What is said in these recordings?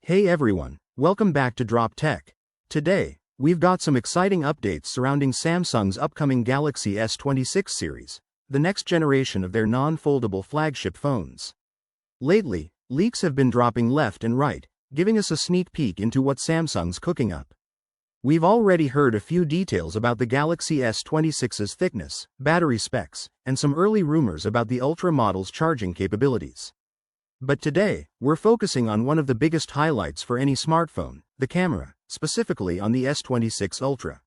Hey everyone, welcome back to Drop Tech. Today, we've got some exciting updates surrounding Samsung's upcoming Galaxy S26 series, the next generation of their non-foldable flagship phones. Lately, leaks have been dropping left and right, giving us a sneak peek into what Samsung's cooking up. We've already heard a few details about the Galaxy S26's thickness, battery specs, and some early rumors about the Ultra model's charging capabilities. But today, we're focusing on one of the biggest highlights for any smartphone, the camera, specifically on the S26 Ultra.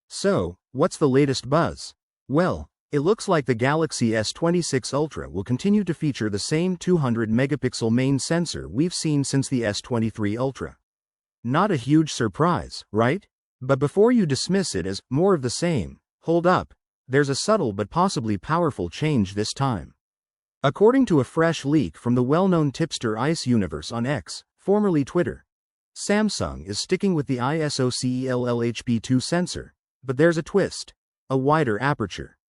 So, what's the latest buzz? Well, it looks like the Galaxy S26 Ultra will continue to feature the same 200-megapixel main sensor we've seen since the S23 Ultra. Not a huge surprise, right? But before you dismiss it as more of the same, hold up, there's a subtle but possibly powerful change this time. According to a fresh leak from the well-known tipster Ice Universe on X, formerly Twitter, Samsung is sticking with the ISOCELLHP2 sensor, but there's a twist: a wider aperture.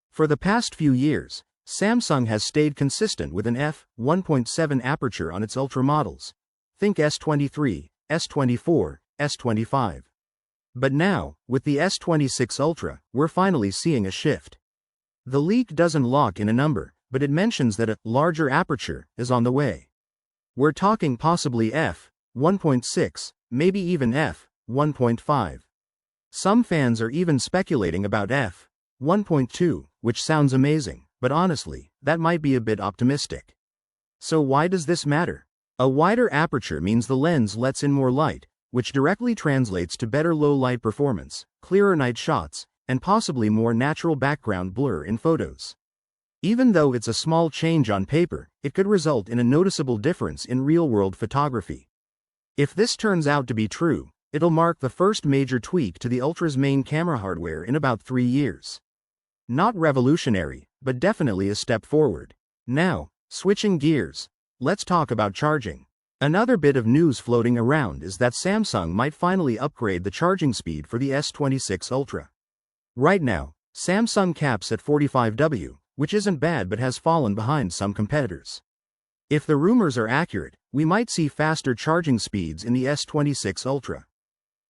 For the past few years, Samsung has stayed consistent with an f1.7 aperture on its Ultra models. Think S23, S24, S25. But now, with the S26 Ultra, we're finally seeing a shift. The leak doesn't lock in a number, but it mentions that a larger aperture is on the way. We're talking possibly f1.6, maybe even f1.5. Some fans are even speculating about f1.2, which sounds amazing, but honestly, that might be a bit optimistic. So why does this matter? A wider aperture means the lens lets in more light, which directly translates to better low-light performance, clearer night shots, and possibly more natural background blur in photos. Even though it's a small change on paper, it could result in a noticeable difference in real-world photography. If this turns out to be true, it'll mark the first major tweak to the Ultra's main camera hardware in about 3 years. Not revolutionary, but definitely a step forward. Now, switching gears, let's talk about charging. Another bit of news floating around is that Samsung might finally upgrade the charging speed for the S26 Ultra. Right now, Samsung caps at 45W, which isn't bad but has fallen behind some competitors. If the rumors are accurate, we might see faster charging speeds in the S26 Ultra.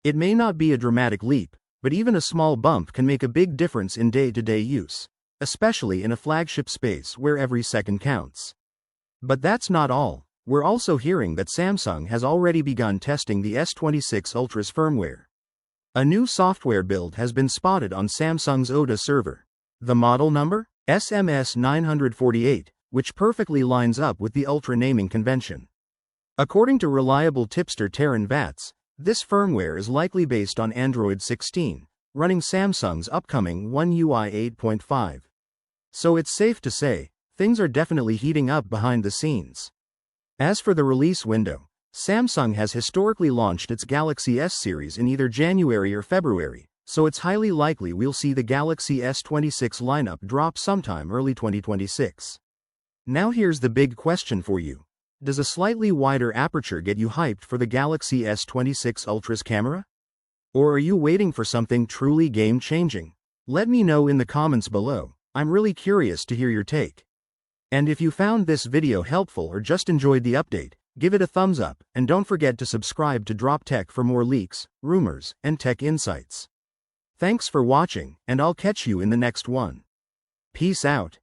It may not be a dramatic leap, but even a small bump can make a big difference in day-to-day use, especially in a flagship space where every second counts. But that's not all. We're also hearing that Samsung has already begun testing the S26 Ultra's firmware. A new software build has been spotted on Samsung's OTA server. The model number? SMS 948, which perfectly lines up with the Ultra naming convention. According to reliable tipster Taran Vats, this firmware is likely based on Android 16, running Samsung's upcoming One UI 8.5. So it's safe to say, things are definitely heating up behind the scenes. As for the release window, Samsung has historically launched its Galaxy S series in either January or February, so it's highly likely we'll see the Galaxy S26 lineup drop sometime early 2026. Now here's the big question for you. Does a slightly wider aperture get you hyped for the Galaxy S26 Ultra's camera? Or are you waiting for something truly game-changing? Let me know in the comments below. I'm really curious to hear your take. And if you found this video helpful or just enjoyed the update, give it a thumbs up, and don't forget to subscribe to Drop Tech for more leaks, rumors, and tech insights. Thanks for watching, and I'll catch you in the next one. Peace out.